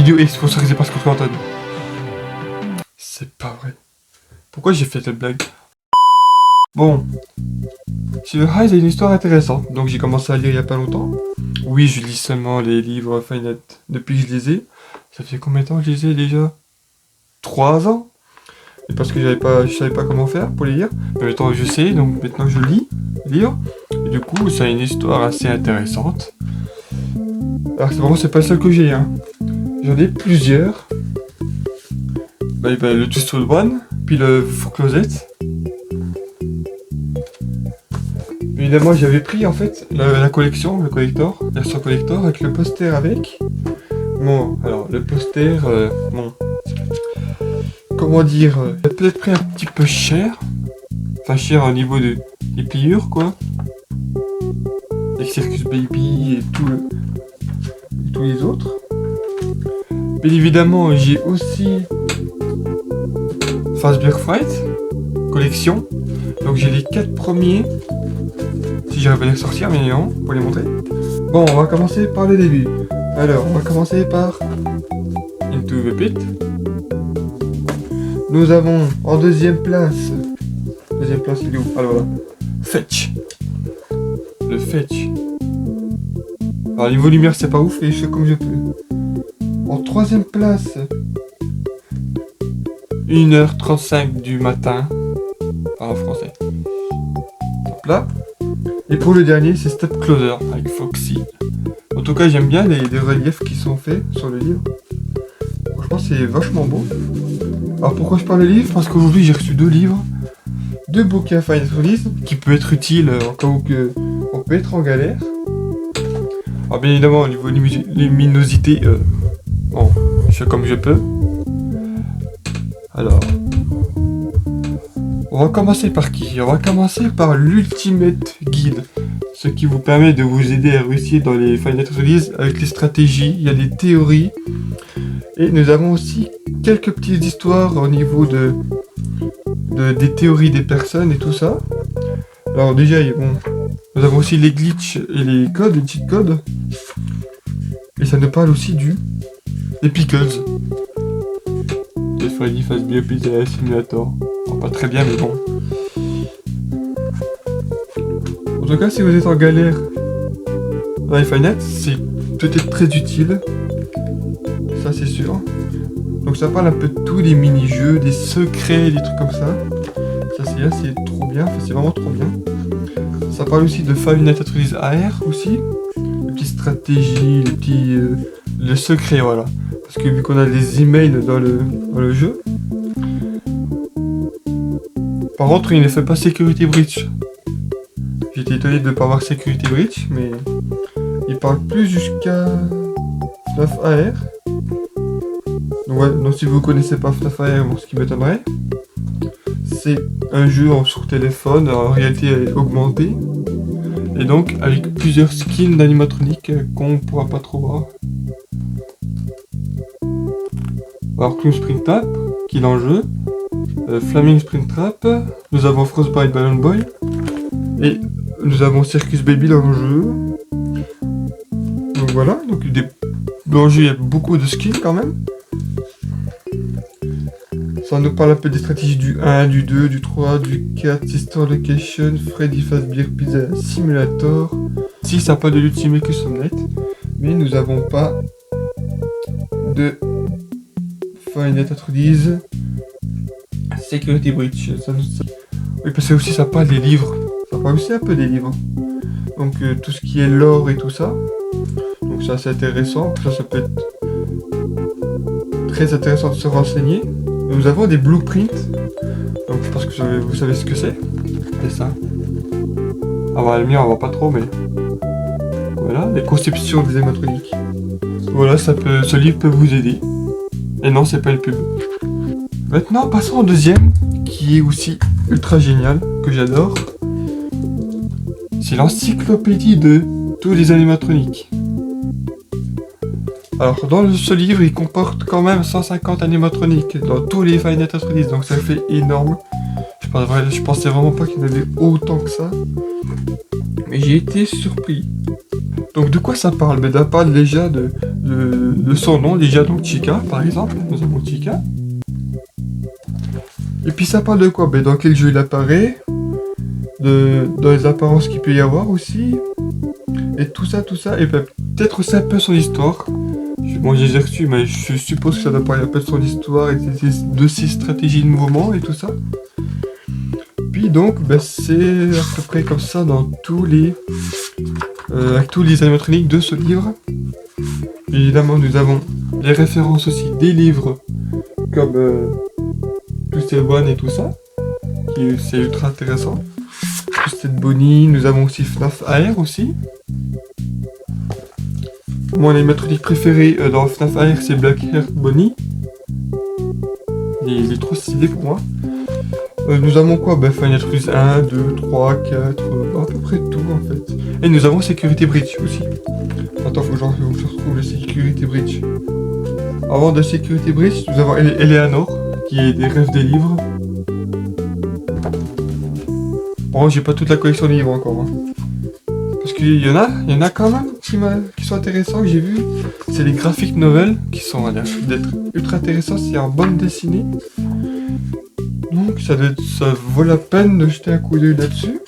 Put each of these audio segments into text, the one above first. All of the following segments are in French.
vidéo est sponsorisée par Scott Anton. C'est pas vrai. Pourquoi j'ai fait cette blague? Bon. Silver Eyes a une histoire intéressante, donc j'ai commencé à lire il y a pas longtemps. Oui, je lis seulement les livres Five Nights depuis que je les ai. Ça fait combien de temps que je les ai déjà? 3 ans. Et parce que je savais pas comment faire pour les lire. Mais maintenant je sais, donc maintenant je lis les livres. Et du coup, ça a une histoire assez intéressante. Alors vraiment, c'est pas le seul que j'ai, hein. J'en ai plusieurs. Bah, le Twisted One, puis le Four Closet. Évidemment, j'avais pris en fait la collection, le collector, la version collector avec le poster avec. Bon, alors le poster, bon, comment dire, il a peut-être pris un petit peu cher. Enfin, cher au niveau des pliures, quoi. Avec Circus Baby et tous les autres. Bien évidemment, j'ai aussi Fazbear Fright collection. Donc j'ai les 4 premiers. Si j'arrive à les sortir, mais non, pour les montrer. Bon, on va commencer par le début. Alors, on va commencer par Into the Pit. Nous avons en deuxième place, il est où? Alors voilà, Fetch. Le Fetch. Alors niveau lumière c'est pas ouf, et je fais comme je peux. En troisième place, 1h35 du matin. En français. Hop là. Et pour le dernier, c'est Step Closer avec Foxy. En tout cas, j'aime bien les reliefs qui sont faits sur le livre. Franchement, c'est vachement beau. Alors pourquoi je parle de livre? Parce qu'aujourd'hui, j'ai reçu 2 livres. 2 bouquins Five Nights at Freddy's qui peut être utile en cas où on peut être en galère. Alors bien évidemment, au niveau luminosité, bon, je fais comme je peux. Alors, on va commencer par qui? On va commencer par l'Ultimate Guide. Ce qui vous permet de vous aider à réussir dans les Five Nights at Freddy's avec les stratégies, il y a des théories. Et nous avons aussi quelques petites histoires au niveau des théories des personnes et tout ça. Alors déjà, bon, nous avons aussi les glitches et les codes, les cheat codes. Et ça nous parle aussi des pickles. Des Freddy Fazbear Pizza Simulator. Bon, pas très bien, mais bon. En tout cas, si vous êtes en galère dans les Five Nights, c'est peut-être très utile. Ça, c'est sûr. Donc ça parle un peu de tout, des mini-jeux, des secrets, des trucs comme ça. Ça, c'est trop bien. Enfin, c'est vraiment trop bien. Ça parle aussi de Five Nights at Freddy's AR aussi. Les petites stratégies, les petits... le secret, voilà. Parce que vu qu'on a des emails dans le jeu. Par contre, il ne fait pas Security Breach. J'étais étonné de ne pas avoir Security Breach, mais il parle plus jusqu'à FNAF AR. Donc, ouais, donc si vous connaissez pas FNAF AR, bon, ce qui m'étonnerait, c'est un jeu sur téléphone en réalité augmentée. Et donc avec plusieurs skins d'animatronique qu'on ne pourra pas trop voir. Alors Clown Springtrap qui est dans le jeu, Flaming Springtrap, nous avons Frostbite Balloon Boy et nous avons Circus Baby dans le jeu. Donc voilà, donc dans le jeu il y a beaucoup de skins quand même. Ça nous parle un peu des stratégies du 1, du 2, du 3, du 4, Sister Location, Freddy Fazbear Pizza Simulator. Si ça n'a pas de l'Ultimate Custom Night, mais nous n'avons pas de Five Nights at Freddy's Security Breach. Oui, parce que aussi ça parle des livres. Ça parle aussi un peu des livres. Donc tout ce qui est lore et tout ça. Donc c'est assez intéressant. Ça peut être très intéressant de se renseigner. Nous avons des blueprints. Donc je pense que vous savez ce que c'est. C'est ça. Ah bah, la lumière on voit pas trop, mais voilà, les conceptions des animatroniques. Voilà, ce livre peut vous aider. Et non, c'est pas une pub. Maintenant, passons au deuxième, qui est aussi ultra génial, que j'adore. C'est l'encyclopédie de tous les animatroniques. Alors, dans ce livre, il comporte quand même 150 animatroniques dans tous les Five Nights at Freddy's, donc ça fait énorme. Je pensais vraiment pas qu'il y en avait autant que ça. Mais j'ai été surpris. Donc de quoi ça parle? Ben, ça parle déjà de son nom, déjà donc Chica par exemple, nous avons Chica. Et puis ça parle de quoi? Ben, dans quel jeu il apparaît, dans les apparences qu'il peut y avoir aussi, et tout ça, et ben, peut-être aussi un peu son histoire. Bon, j'ai reçu, mais je suppose que ça doit parler un peu de son histoire et de ses stratégies de mouvement et tout ça. Puis donc, ben, c'est à peu près comme ça dans tous les... avec tous les animatroniques de ce livre. Évidemment, nous avons les références aussi des livres, comme Twisted One et tout ça, qui c'est ultra intéressant. Twisted Bonnie, nous avons aussi FNAF AR aussi. Mon animatronique préféré dans FNAF AR, c'est Blackheart Bonnie. Il est trop stylé pour moi. Nous avons quoi? Ben, Final Fantasy 1, 2, 3, 4, à peu près tout en fait. Et nous avons Security Breach aussi. Attends, faut que je retrouve le Security Breach. Avant de Security Breach, nous avons Eleanor, qui est des rêves des livres. Bon, j'ai pas toute la collection de livres encore. Hein. Parce qu'il y en a quand même qui sont intéressants, que j'ai vu. C'est les graphic novels qui sont à l'air d'être ultra intéressants, c'est en bande dessinée. Donc ça vaut la peine de jeter un coup d'œil là-dessus.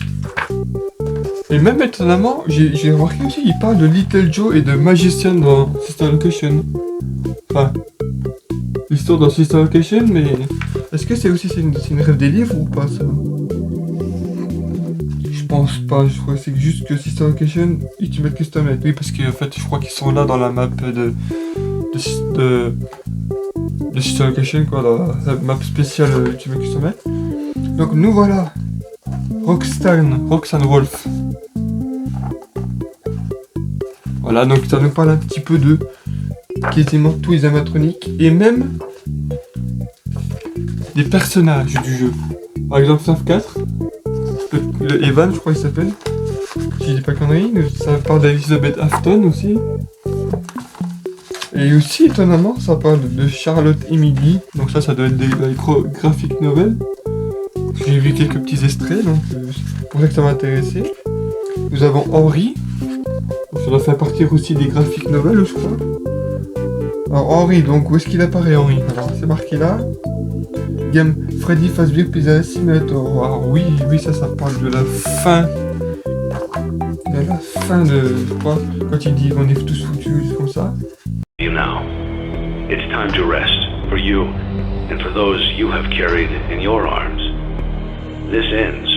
Et même étonnamment, j'ai remarqué aussi, il parle de Little Joe et de Magician dans Sister Location. Enfin, l'histoire dans Sister Location, mais est-ce que c'est une rêve des livres ou pas ça? Je pense pas, je crois que c'est juste que Sister Location, Ultimate Custom Made. Oui, parce qu'en fait, je crois qu'ils sont là dans la map de Sister Location, quoi, la map spéciale Ultimate Custom Made. Donc nous voilà, Roxanne Wolf. Voilà, donc ça nous parle un petit peu de quasiment tous les animatroniques et même des personnages du jeu. Par exemple, FNAF 4, le Evan, je crois qu'il s'appelle. Si je dis pas connerie, ça parle d'Elizabeth Afton aussi. Et aussi, étonnamment, ça parle de Charlotte Emily. Donc ça doit être des graphic novels. J'ai vu quelques petits extraits, donc c'est pour ça que ça m'a intéressé. Nous avons Henry. Ça doit faire partie aussi des graphic novels, je crois. Alors Henry, donc où est-ce qu'il apparaît Henry? Alors c'est marqué là. Game Freddy Fazbear Pizza Simulator. Alors oui, ça parle de la fin. De la fin de... Je crois, quand il dit qu'on est tous foutus, comme ça. You now. It's time to rest for you and for those you have carried in your arms. This ends,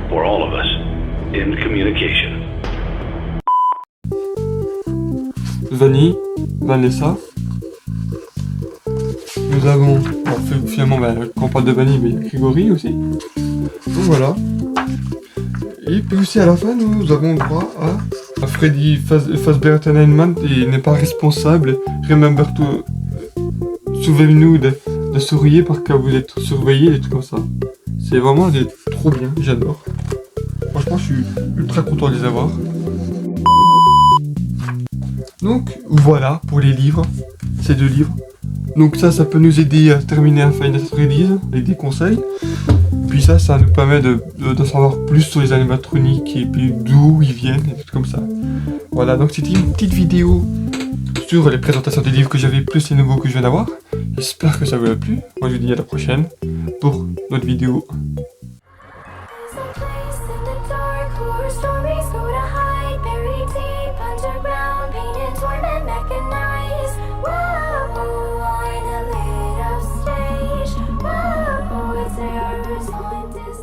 for all of us, in communication. Vanessa. Nous avons, finalement, quand on parle de Vanille, mais il y a Grégory aussi. Donc voilà. Et puis aussi à la fin, nous avons droit à Freddy Fazbear Entertainment et n'est pas responsable. Remember to... Souvenez-nous de sourire parce que vous êtes surveillés, des trucs comme ça. C'est vraiment trop bien, j'adore. Franchement, je suis ultra content de les avoir. Donc voilà pour les livres, ces deux livres. Donc ça peut nous aider à terminer un Final Fantasy avec des conseils. Puis ça nous permet de savoir plus sur les animatroniques et puis d'où ils viennent et tout comme ça. Voilà, donc c'était une petite vidéo sur les présentations des livres que j'avais plus les nouveaux que je viens d'avoir. J'espère que ça vous a plu. Moi je vous dis à la prochaine pour notre vidéo. This